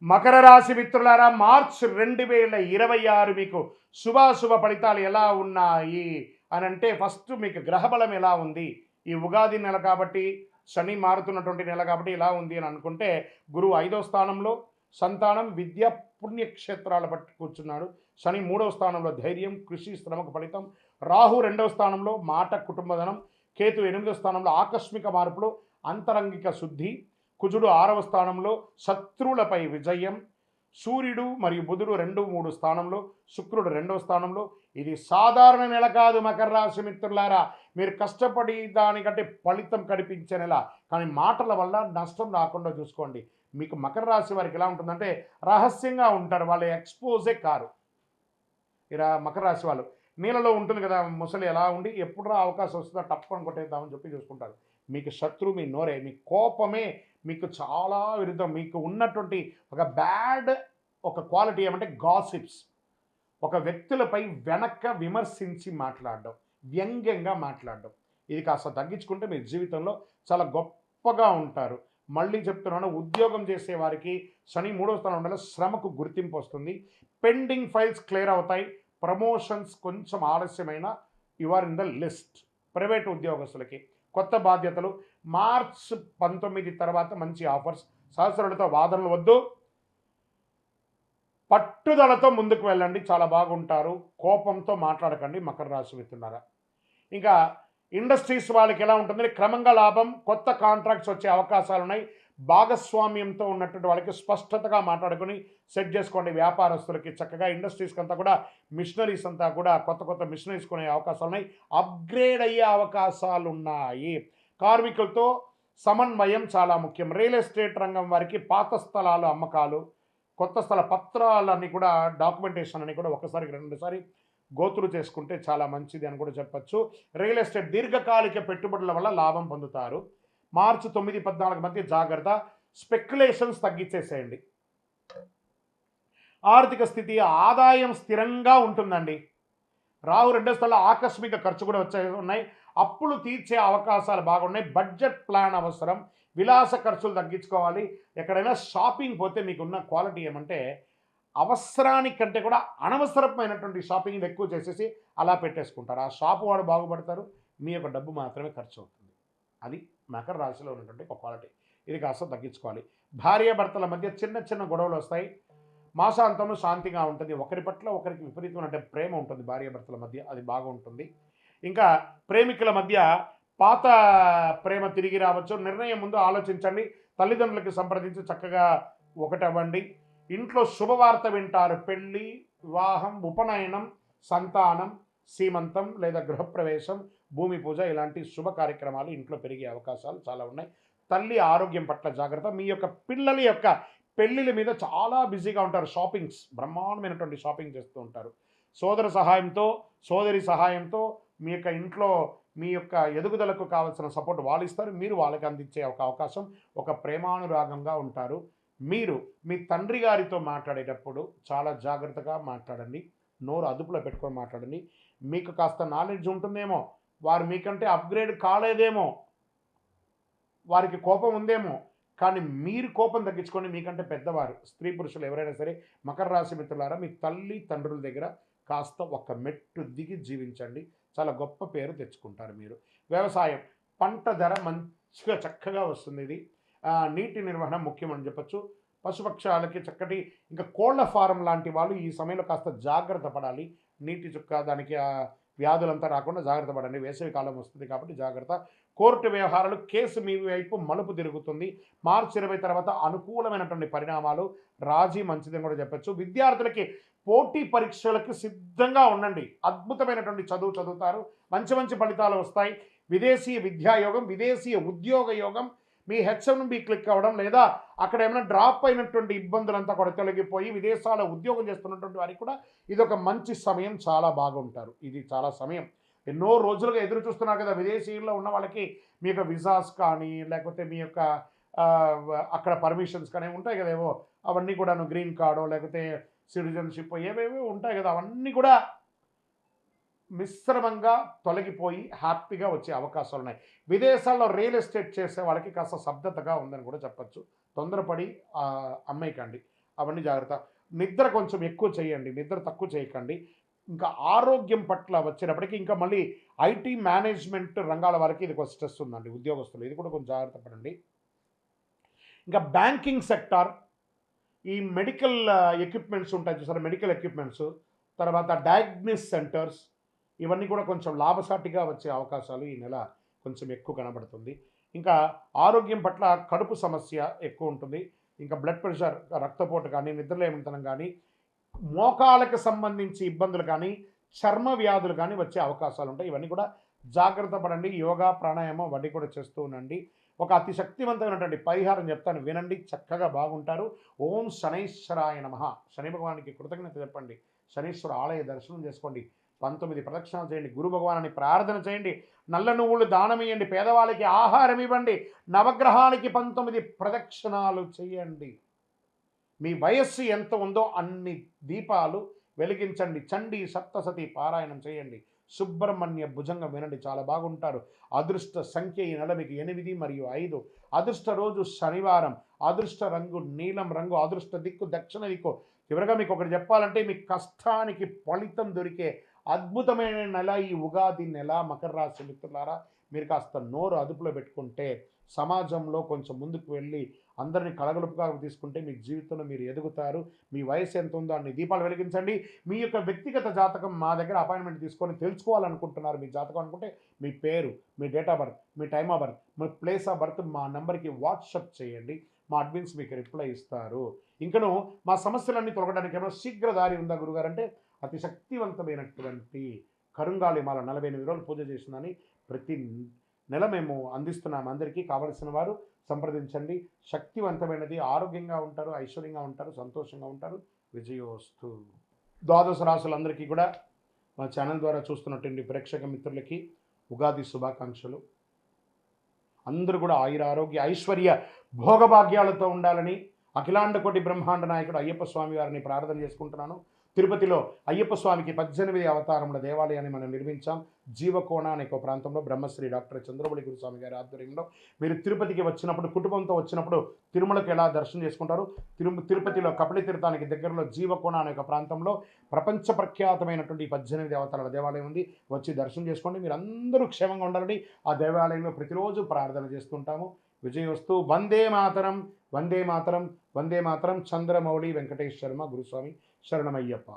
మకర రాశి మిత్రులారా, మార్చ్ 2026 మీకు శుభాశుభ ఫలితాలు ఎలా ఉన్నాయి అని అంటే, ఫస్ట్ మీకు గ్రహబలం ఎలా ఉంది? ఈ ఉగాది నెల కాబట్టి, శని మారుతున్నటువంటి నెల కాబట్టి ఇలా ఉంది అని అనుకుంటే, గురువు 5వ స్థానంలో సంతానం, విద్య, పుణ్యక్షేత్రాల బట్టి కూర్చున్నాడు. శని 3వ స్థానంలో ధైర్యం, కృషి, శ్రమకు ఫలితం. రాహు 2వ స్థానంలో మాట, కుటుంబధనం. కేతు 8వ స్థానంలో ఆకస్మిక మార్పులు, అంతరంగిక శుద్ధి. కుజుడు 6వ స్థానంలో శత్రువులపై విజయం. సూర్యుడు మరియు బుధుడు 2, 3 స్థానంలో, శుక్రుడు 2వ స్థానంలో. ఇది సాధారణ నెల కాదు మకర రాశి మిత్రులారా. మీరు కష్టపడి దానికంటే ఫలితం కనిపించే నెల. కానీ మాటల వల్ల నష్టం రాకుండా చూసుకోండి. మీకు మకర రాశి వారికి ఎలా ఉంటుందంటే, రహస్యంగా ఉంటారు, వాళ్ళు ఎక్స్పోజే కారు. ఇలా మకర రాశి వాళ్ళు నీళ్ళలో ఉంటుంది కదా ముసలి, ఎలా ఉండి ఎప్పుడు అవకాశం వస్తుందో టప్పని కొట్టేద్దామని చెప్పి చూసుకుంటారు. మీకు శత్రువు మీ నోరే, మీ కోపమే మీకు చాలా విరుద్ధం. మీకు ఉన్నటువంటి ఒక బ్యాడ్ ఒక క్వాలిటీ ఏమంటే గాసిప్స్. ఒక వ్యక్తులపై వెనక్క విమర్శించి మాట్లాడడం, వ్యంగ్యంగా మాట్లాడడం. ఇది కాస్త తగ్గించుకుంటే మీ జీవితంలో చాలా గొప్పగా ఉంటారు. మళ్ళీ చెప్తున్నాను, ఉద్యోగం చేసే వారికి శని 3వ స్థానం ఉండాలి. శ్రమకు గుర్తింపు వస్తుంది. పెండింగ్ ఫైల్స్ క్లియర్ అవుతాయి. ప్రమోషన్స్ కొంచెం ఆలస్యమైన you are in the list. Private ఉద్యోగస్తులకి కొత్త బాధ్యతలు. మార్చ్ 19 తర్వాత మంచి ఆఫర్స్. సహస్రులతో వాదనలు వద్దు, పట్టుదలతో ముందుకు వెళ్ళండి, చాలా బాగుంటారు. కోపంతో మాట్లాడకండి మకర రాశి మిత్రులారా. ఇంకా ఇండస్ట్రీస్ వాళ్ళకి ఎలా ఉంటుంది? క్రమంగా లాభం, కొత్త కాంట్రాక్ట్స్ వచ్చే అవకాశాలు ఉన్నాయి. భాగస్వామ్యంతో ఉన్నటువంటి వాళ్ళకి స్పష్టతగా మాట్లాడుకొని సెట్ చేసుకోండి. వ్యాపారస్తులకి చక్కగా ఇండస్ట్రీస్కి అంతా కూడా మిషనరీస్ అంతా కూడా కొత్త కొత్త మిషనరీస్ కొనే అవకాశాలు ఉన్నాయి. అప్గ్రేడ్ అయ్యే అవకాశాలు ఉన్నాయి. కార్మికులతో సమన్వయం చాలా ముఖ్యం. రియల్ ఎస్టేట్ రంగం వారికి పాత స్థలాలు అమ్మకాలు, కొత్త స్థల పత్రాలన్నీ కూడా డాక్యుమెంటేషన్ అని కూడా ఒకసారికి 2 గోతులు చేసుకుంటే చాలా మంచిది అని కూడా చెప్పచ్చు. రియల్ ఎస్టేట్ దీర్ఘకాలిక పెట్టుబడుల వల్ల లాభం పొందుతారు. మార్చి 9, 14 మధ్య జాగ్రత్త. స్పెక్యులేషన్స్ తగ్గించేసేయండి. ఆర్థిక స్థితి, ఆదాయం స్థిరంగా ఉంటుందండి. రాహు 2వ స్థలంలో ఆకస్మిక ఖర్చు కూడా ఉన్నాయి. అప్పులు తీర్చే అవకాశాలు బాగున్నాయి. బడ్జెట్ ప్లాన్ అవసరం. విలాస ఖర్చులు తగ్గించుకోవాలి. ఎక్కడైనా షాపింగ్ పోతే మీకున్న క్వాలిటీ ఏమంటే, అవసరానికంటే కూడా అనవసరమైనటువంటి షాపింగ్ ఎక్కువ చేసేసి అలా పెట్టేసుకుంటారు. ఆ షాపు వాడు బాగుపడతారు, మీ యొక్క డబ్బు మాత్రమే ఖర్చు అవుతుంది. అది మకర రాశిలో ఉన్నటువంటి ఒక క్వాలిటీ. ఇది కాస్త తగ్గించుకోవాలి. భార్యాభర్తల మధ్య చిన్న చిన్న గొడవలు వస్తాయి. మాసాంతంలో శాంతిగా ఉంటుంది. ఒకరి పట్ల ఒకరికి విపరీతమైన ప్రేమ ఉంటుంది భార్యాభర్తల మధ్య, అది బాగుంటుంది. ఇంకా ప్రేమికుల మధ్య పాత ప్రేమ తిరిగి రావచ్చు. నిర్ణయం ముందు ఆలోచించండి. తల్లిదండ్రులకి సంప్రదించి చక్కగా ఒకటవ్వండి. ఇంట్లో శుభవార్త వింటారు. పెళ్ళి, వివాహం, ఉపనయనం, సంతానం, సీమంతం లేదా గృహప్రవేశం, భూమి పూజ ఇలాంటి శుభ కార్యక్రమాలు ఇంట్లో పెరిగే అవకాశాలు చాలా ఉన్నాయి. తల్లి ఆరోగ్యం పట్ల జాగ్రత్త. మీ యొక్క పిల్లల యొక్క పెళ్ళిళ్ళ మీద చాలా బిజీగా ఉంటారు. షాపింగ్స్, బ్రహ్మాండమైనటువంటి షాపింగ్ చేస్తూ ఉంటారు. సోదర సహాయంతో, సోదరి సహాయంతో మీ యొక్క ఇంట్లో మీ యొక్క ఎదుగుదలకు కావాల్సిన సపోర్ట్ వాళ్ళు ఇస్తారు. మీరు వాళ్ళకి అందించే ఒక అవకాశం. ఒక ప్రేమానురాగంగా ఉంటారు. మీరు మీ తండ్రి గారితో మాట్లాడేటప్పుడు చాలా జాగ్రత్తగా మాట్లాడండి. నోరు అదుపులో పెట్టుకొని మాట్లాడండి. మీకు కాస్త నాలెడ్జ్ ఉంటుందేమో, వారు మీకంటే అప్గ్రేడ్ కాలేదేమో, వారికి కోపం ఉందేమో, కానీ మీరు కోపం తగ్గించుకొని మీకంటే పెద్దవారు స్త్రీ పురుషులు ఎవరైనా సరే మకర రాశి మిత్రులారా, మీ తల్లి తండ్రుల దగ్గర కాస్త ఒక మెట్టు దిగి జీవించండి. చాలా గొప్ప పేరు తెచ్చుకుంటారు మీరు. వ్యవసాయం, పంట ధర మంచిగా చక్కగా వస్తుంది. ఇది నీటి నిర్వహణ ముఖ్యమని చెప్పచ్చు. పశుపక్షాలకి చక్కటి, ఇంకా కోళ్ల ఫారం లాంటి వాళ్ళు ఈ సమయంలో కాస్త జాగ్రత్త పడాలి. నీటి చుక్క దానికి వ్యాధులంతా రాకుండా జాగ్రత్త పడండి. వేసవి కాలం వస్తుంది కాబట్టి జాగ్రత్త. కోర్టు వ్యవహారాలు, కేసు మీ వైపు మలుపు తిరుగుతుంది. మార్చి 20 తర్వాత అనుకూలమైనటువంటి పరిణామాలు, రాజీ మంచిదని కూడా చెప్పచ్చు. విద్యార్థులకి పోటీ పరీక్షలకు సిద్ధంగా ఉండండి. అద్భుతమైనటువంటి చదువు చదువుతారు. మంచి మంచి ఫలితాలు వస్తాయి. విదేశీయ విద్యాయోగం, విదేశీయ ఉద్యోగ యోగం. మీ హెచ్ఎంబి క్లిక్ అవ్వడం, లేదా అక్కడ ఏమైనా డ్రాప్ అయినటువంటి ఇబ్బందులంతా కూడా తొలగిపోయి విదేశాల్లో ఉద్యోగం చేస్తున్నటువంటి వారికి కూడా ఇది ఒక మంచి సమయం. చాలా బాగుంటారు. ఇది చాలా సమయం. ఎన్నో రోజులుగా ఎదురు చూస్తున్నారు కదా విదేశీయుల్లో ఉన్న వాళ్ళకి. మీ యొక్క విజాస్ కానీ, లేకపోతే మీ యొక్క అక్కడ పర్మిషన్స్ కానీ ఉంటాయి కదా ఏవో, అవన్నీ కూడాను గ్రీన్ కార్డో లేకపోతే సిటిజన్షిప్ ఏవేవో ఉంటాయి కదా, అవన్నీ కూడా మిశ్రమంగా తొలగిపోయి హ్యాపీగా వచ్చే అవకాశాలు ఉన్నాయి. విదేశాల్లో రియల్ ఎస్టేట్ చేసే వాళ్ళకి కాస్త శబ్దతగా ఉందని కూడా చెప్పచ్చు. తొందరపడి అమ్మేయకండి. అవన్నీ జాగ్రత్త. నిద్ర కొంచెం ఎక్కువ చేయండి, నిద్ర తక్కువ చేయకండి. ఇంకా ఆరోగ్యం పట్ల వచ్చేటప్పటికి ఇంకా మళ్ళీ ఐటీ మేనేజ్మెంట్ రంగాల వారికి ఇది ఒక స్ట్రెస్ ఉందండి, ఉద్యోగస్తులు. ఇది కూడా కొంచెం జాగ్రత్త పడండి. ఇంకా బ్యాంకింగ్ సెక్టార్, ఈ మెడికల్ ఎక్విప్మెంట్స్ ఉంటాయి చూసారా, మెడికల్ ఎక్విప్మెంట్స్, తర్వాత డయాగ్నిస్ సెంటర్స్, ఇవన్నీ కూడా కొంచెం లాభసాటిగా వచ్చే అవకాశాలు ఈ నెల కొంచెం ఎక్కువ కనబడుతుంది. ఇంకా ఆరోగ్యం పట్ల కడుపు సమస్య ఎక్కువ ఉంటుంది. ఇంకా బ్లడ్ ప్రెషర్, రక్తపోటు కానీ, నిద్రలేమితనం కానీ, మోకాళ్ళకి సంబంధించి ఇబ్బందులు కానీ, చర్మ వ్యాధులు కానీ వచ్చే అవకాశాలు ఉంటాయి. ఇవన్నీ కూడా జాగ్రత్త పడండి. యోగా, ప్రాణాయామం అవన్నీ కూడా చేస్తూ ఉండండి. ఒక అతి శక్తివంతమైనటువంటి పరిహారం చెప్తాను, వినండి, చక్కగా బాగుంటారు. ఓం శనైశ్వరాయ నమః. శని భగవానికి కృతజ్ఞత చెప్పండి. శనీశ్వర ఆలయ దర్శనం చేసుకోండి. 19 ప్రదక్షిణాలు చేయండి. గురు భగవాన్ని ప్రార్థన చేయండి. నల్ల నువ్వులు దానం ఇవ్వండి. పేదవాళ్ళకి ఆహారం ఇవ్వండి. నవగ్రహానికి 19 ప్రదక్షిణాలు చేయండి. మీ వయస్సు ఎంత ఉందో అన్ని దీపాలు వెలిగించండి. చండీ సప్తసతి పారాయణం చేయండి. సుబ్రహ్మణ్య భుజంగం వినండి, చాలా బాగుంటారు. అదృష్ట సంఖ్య ఈ నెల మీకు 8 మరియు 5. అదృష్ట రోజు శనివారం. అదృష్ట రంగు నీలం రంగు. అదృష్ట దిక్కు దక్షిణ దిక్కు. చివరిగా మీకు ఒకటి చెప్పాలంటే, మీ కష్టానికి ఫలితం దొరికే అద్భుతమైన నెల ఈ ఉగాది నెల. మకర రాశి మిత్రులారా, మీరు కాస్త నోరు అదుపులో పెట్టుకుంటే, సమాజంలో కొంచెం ముందుకు వెళ్ళి అందరినీ కలగలుపుగా తీసుకుంటే మీ జీవితంలో మీరు ఎదుగుతారు. మీ వయసు ఎంత ఉందో అన్ని దీపాలు వెలిగించండి. మీ యొక్క వ్యక్తిగత జాతకం మా దగ్గర అపాయింట్మెంట్ తీసుకొని తెలుసుకోవాలనుకుంటున్నారు, మీ జాతకం అనుకుంటే మీ పేరు, మీ డేట్ ఆఫ్ బర్త్, మీ టైమ్ ఆఫ్ బర్త్, మీ ప్లేస్ ఆఫ్ బర్త్ మా నెంబర్కి వాట్సప్ చేయండి. మా అడ్మిన్స్ మీకు రిప్లై ఇస్తారు. ఇంకను మా సమస్యలన్నీ తొలగడానికి ఏమైనా శీఘ్ర దారి ఉందా గురుగారు అంటే, అతి శక్తివంతమైనటువంటి కరుంగాలి మాల 48 రోజులు పూజ చేసిందని ప్రతి నెల మేము అందిస్తున్నాం. అందరికీ కావలసిన వారు సంప్రదించండి. శక్తివంతమైనది, ఆరోగ్యంగా ఉంటారు, ఐశ్వర్యంగా ఉంటారు, సంతోషంగా ఉంటారు. విజయోస్తు. ద్వాదశ రాశులందరికీ కూడా మా ఛానల్ ద్వారా చూస్తున్నటువంటి ప్రేక్షక మిత్రులకి ఉగాది శుభాకాంక్షలు. అందరూ కూడా ఆయుర ఆరోగ్య ఐశ్వర్య భోగభాగ్యాలతో ఉండాలని అఖిలాండ కోటి బ్రహ్మాండ నాయకుడు అయ్యప్ప స్వామి వారిని ప్రార్థన చేసుకుంటున్నాను. తిరుపతిలో అయ్యప్ప స్వామికి 18 అవతారముల దేవాలయాన్ని మనం నిర్మించాం. జీవకోణ అనే ఒక ప్రాంతంలో బ్రహ్మశ్రీ డాక్టర్ చంద్రబలి గురుస్వామి గారి ఆధ్వర్యంలో. మీరు తిరుపతికి వచ్చినప్పుడు, కుటుంబంతో వచ్చినప్పుడు తిరుమలకు ఎలా దర్శనం చేసుకుంటారు, తిరుపతిలో కపిల తీర్థానికి దగ్గరలో జీవకోణ అనే ఒక ప్రాంతంలో ప్రపంచ ప్రఖ్యాతమైనటువంటి 18 అవతారాల దేవాలయం ఉంది. వచ్చి దర్శనం చేసుకోండి. మీరు అందరూ క్షేమంగా ఉండాలని ఆ దేవాలయంలో ప్రతిరోజు ప్రార్థన చేస్తుంటాము. విజయోస్తు. వందే మాతరం, వందే మాతరం, వందే మాతరం. చంద్రమౌళి వెంకటేష్ శర్మ గురుస్వామి. శరణమయ్యప్ప.